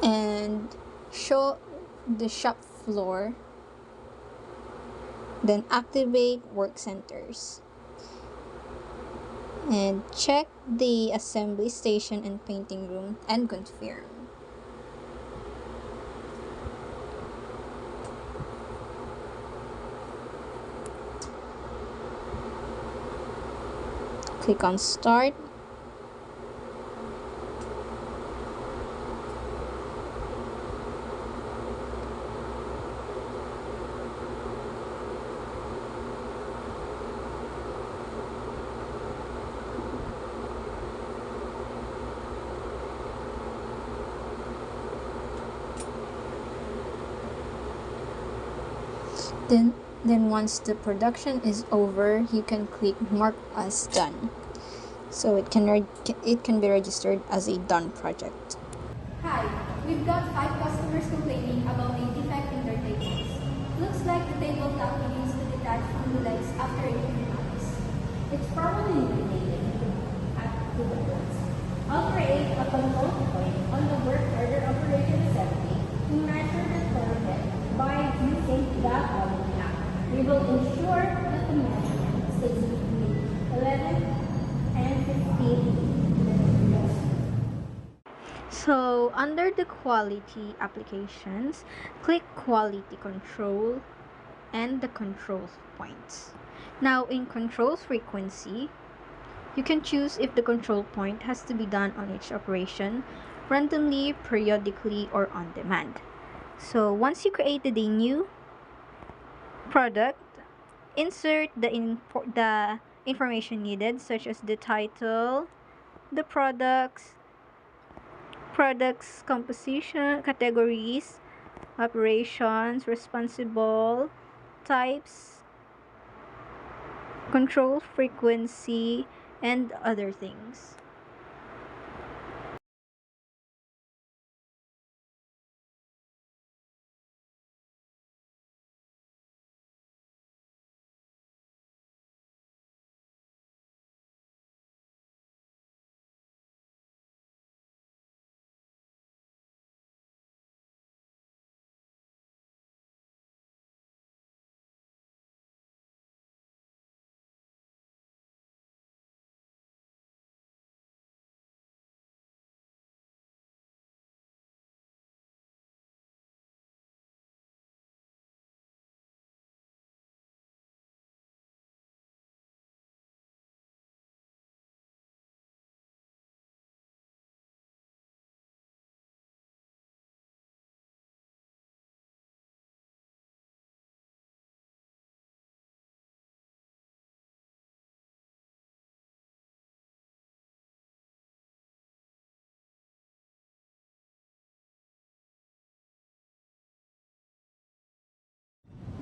and show the shop floor, then activate work centers and check the assembly station and painting room and confirm. Click on Start. Then once the production is over, you can click Mark as Done. So it can be registered as a done project. Hi, we've got 5 customers complaining about a defect in their tables. Looks like the table top begins to detach from the legs after a few months. It's probably related to the boards. I'll create a control point on the work order operation assembly to measure the target by using the following map. We will ensure that the measurement stays between 11 and 15 millimeters. So, under the quality applications, click quality control and the control points. Now, in control frequency, you can choose if the control point has to be done on each operation, randomly, periodically, or on demand. So, once you created a new product, insert the information needed, such as the title, the products composition, categories, operations, responsible, types, control frequency, and other things.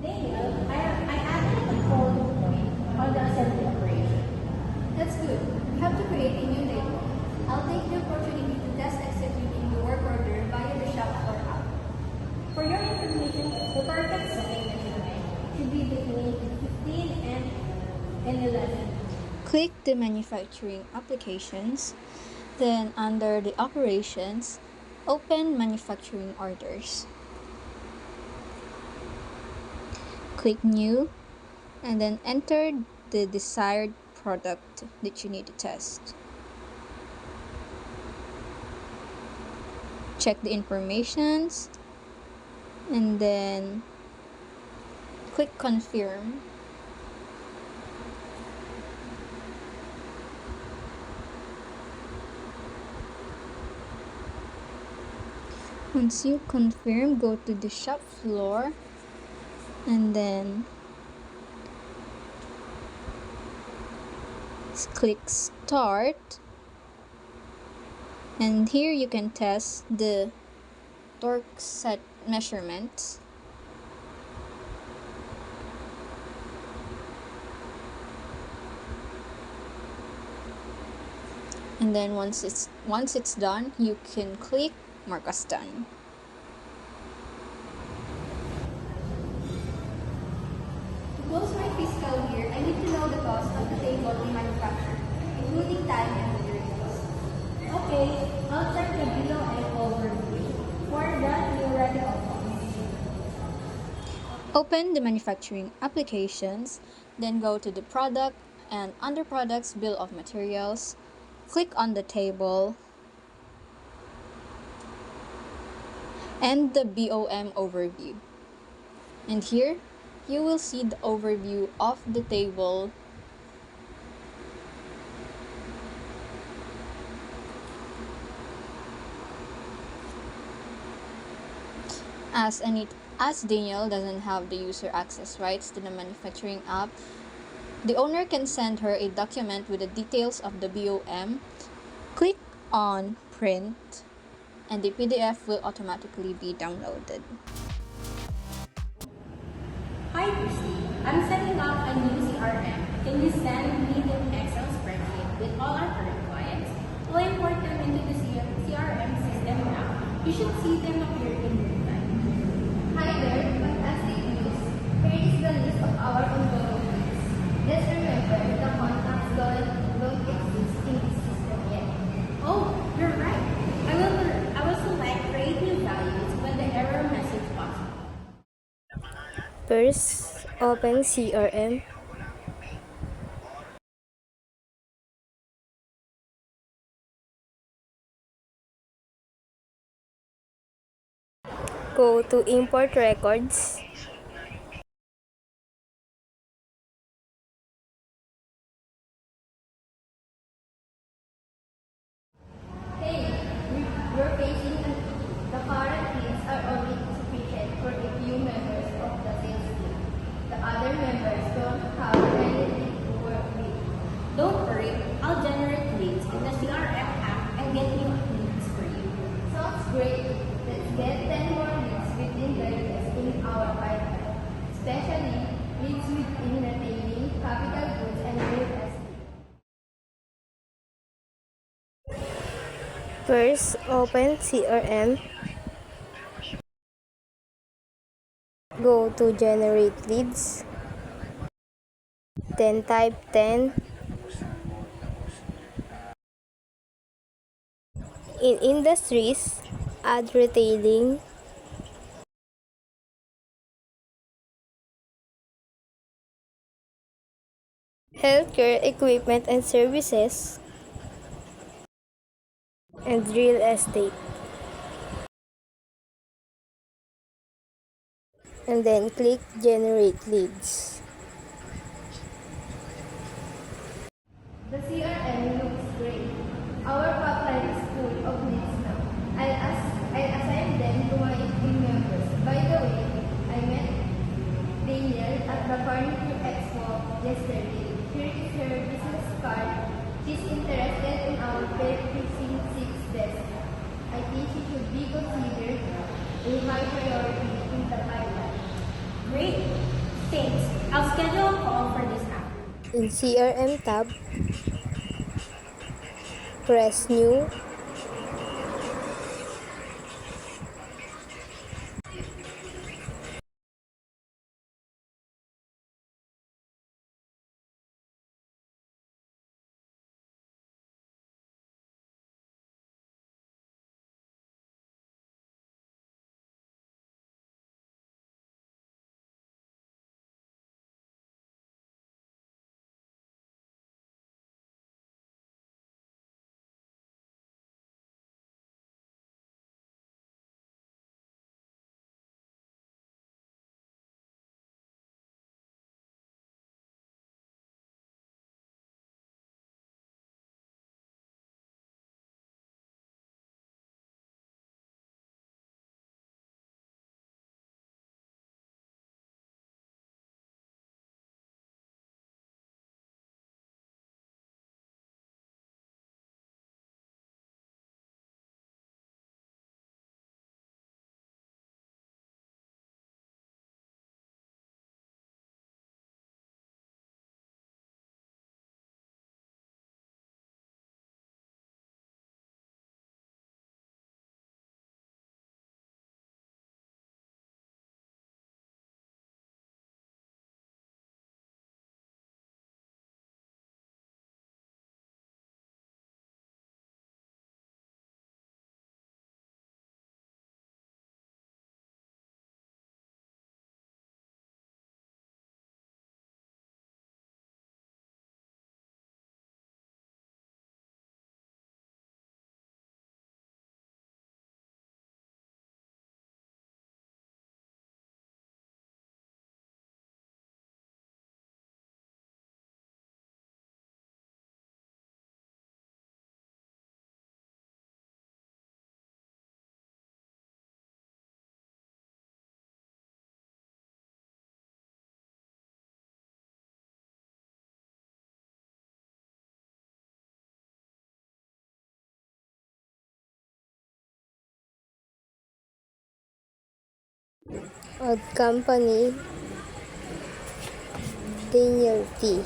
Daniel, I added a control point on the assembly operation. That's good. We have to create a new table. I'll take the opportunity to test executing the work order via the shop floor app. For your information, the perfect setting measurement should be between 15 and 11. Click the manufacturing applications, then under the operations, open manufacturing orders. Click new and then enter the desired product that you need to test. Check the informations and then click confirm. Once you confirm, go to the shop floor and then click start, and here you can test the torque set measurements. And then once it's done, you can click mark as done. To close my fiscal year, I need to know the cost of the table we manufacture, including time and materials. Okay, I'll check the below and overview for the theoretical cost. Open the manufacturing applications, then go to the product, and under products, bill of materials, click on the table and the BOM overview. And here you will see the overview of the table as Daniel doesn't have the user access rights to the manufacturing app. The owner can send her a document with the details of the BOM. Click on print and the PDF will automatically be downloaded. Hi, Christy. I'm setting up a new CRM. Can you send me the Excel spreadsheet with all our current clients? I'll import them into the CRM system now. You should see them appear in real time. Hi there, fantastic news. Here is the list of our ongoing needs. Just remember, the contacts don't exist in this system yet. Oh, you're right. I will select create new values when the error message pops up. First, open CRM. Go to import records. Hey, we're facing an issue. The current needs are only sufficient for a few members of the sales team. The other members don't have anything to work with. Don't worry, I'll generate leads in the CRM app and get new leads for you. Sounds great. Let's get 10 more leads within the US in our pipeline, especially leads within retailing, capital goods, and real estate. First, open CRM. Go to generate leads. Then type 10. In industries, add retailing. Healthcare equipment and services, and real estate. And then click generate leads. The CRM looks great. Our pipeline is full of leads now. I'll assign them to my team members. By the way, I met Daniel at the Furniture Expo yesterday. Here is her business card. She's interested in our purchasing 6 desk. I think she should be considered a high priority in the pipeline. Great. Thanks. I'll schedule a call for this app. In CRM tab, press new. Add company, Daniel T.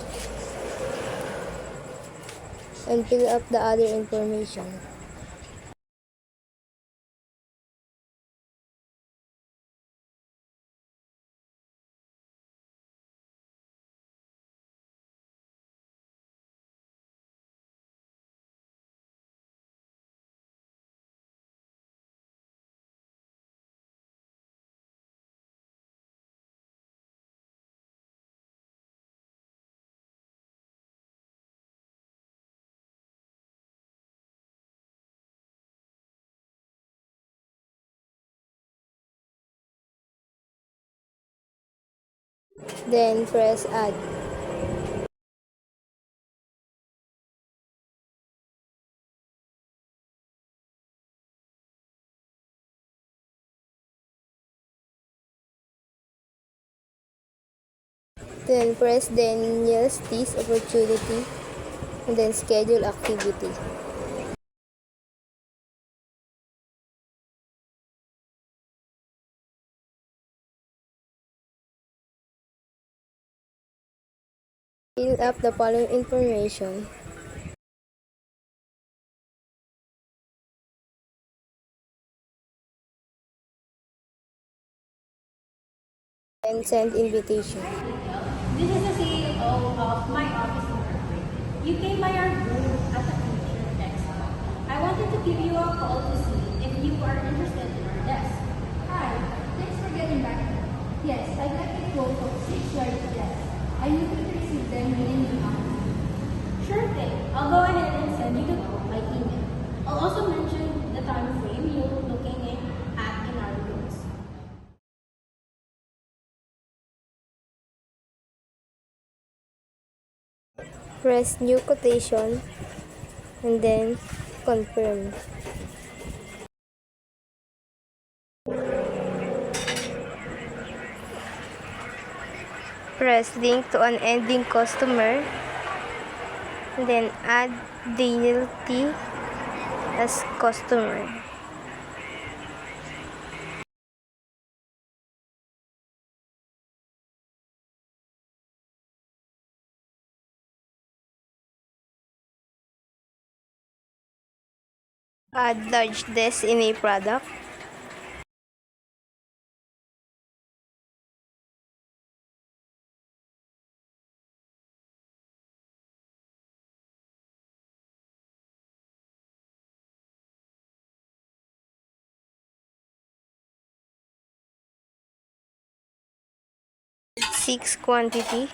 And fill up the other information. then press Add. Then press Daniel's this opportunity and then schedule activity. Fill up the following information. And send invitation. This is the CEO of my office in. You came by our booth at the Future Expo. I wanted to give you a call to see if you are interested in our desk. Hi, thanks for getting back to me. Yes, I'd like a quote of 6 yards less. I need to receive them within the hour. Sure thing. I'll go ahead and send you the quote by email. I'll also mention the time frame you're looking at in our books. Press New Quotation and then Confirm. Press Link to an ending customer and then add Daniel T as customer. Add large desk in a product. Six quantity.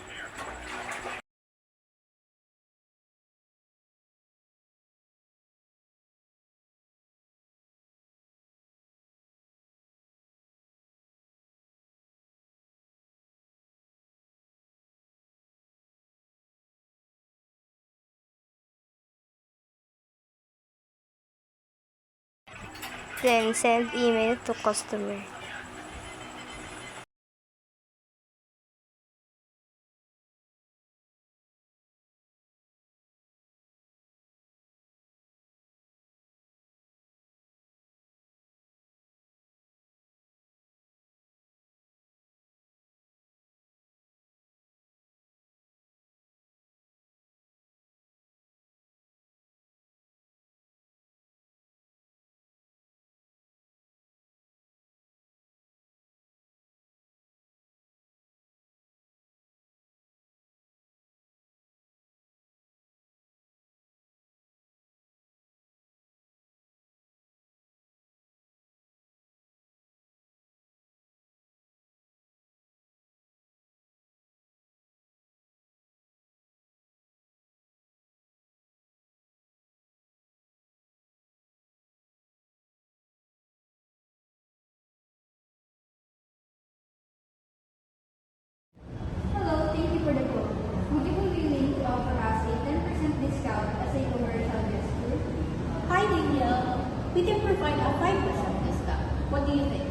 Then send email to customer. Hello, thank you for the quote. Would you be willing to offer us a 10% discount as a commercial gesture? Hi, Daniel. We can provide a 5% discount. What do you think?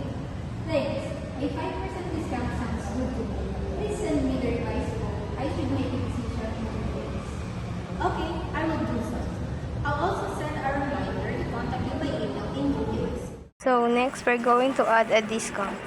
Thanks. A 5% discount sounds good to me. Please send me the revised quote. I should make a decision in 2 days. Okay, I will do so. I'll also send a reminder to contact you by email in 2 days. So next we're going to add a discount.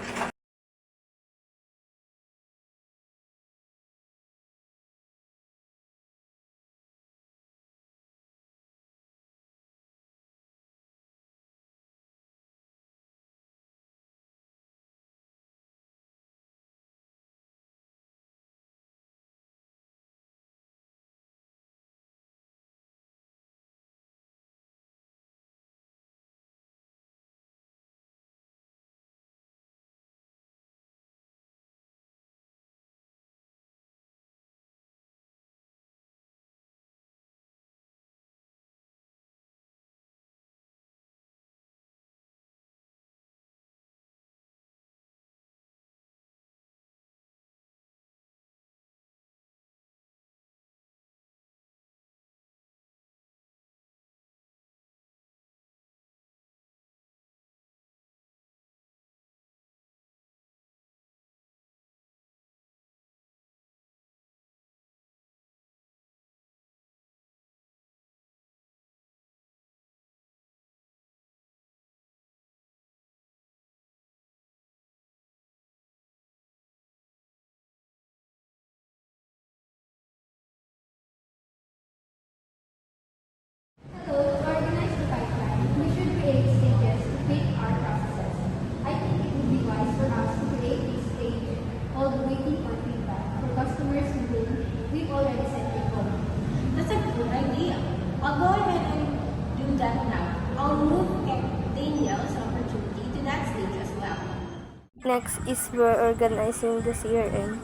Next is we're organizing the CRM.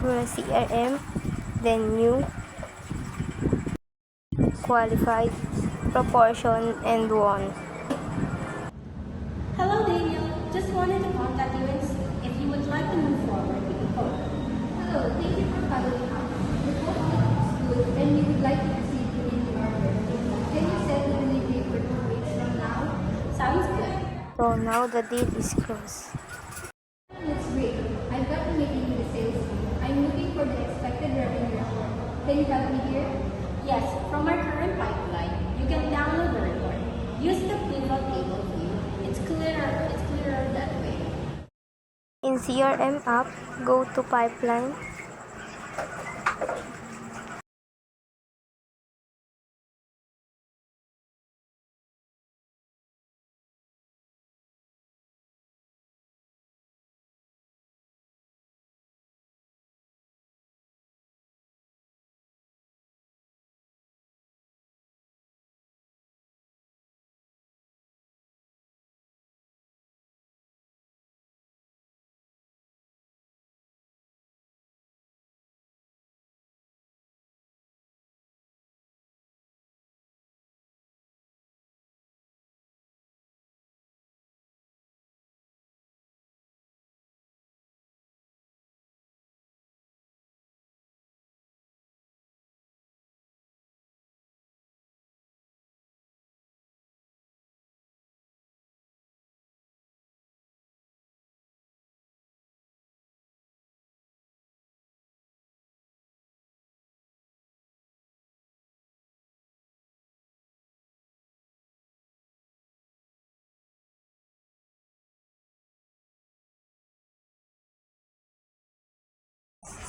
For CRM, then new, qualified, proportion, and one. Hello, Daniel. Just wanted to contact you and see if you would like to move forward with the code. Hello, thank you for following up. The phone looks good and we would like to proceed to the order. Can you set the delivery for 2 weeks from now? Sounds good. So now the deal is closed. Looks great. I've got a meeting with the sales team. I'm looking for the expected revenue report. Can you help me here? Yes, from our current pipeline, you can download the report. Use the pivot table view. It's clearer that way. In CRM app, go to pipeline.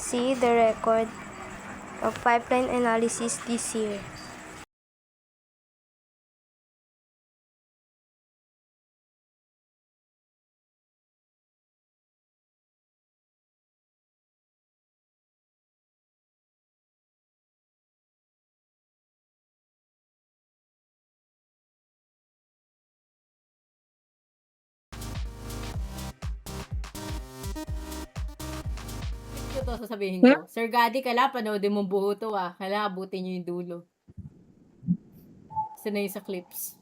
See the record of pipeline analysis this year. Ito sasabihin ko. Sir Gadi, kailangan panoodin mong buo to ah. Kailangan abutin nyo yung dulo. Isa na yung sa clips.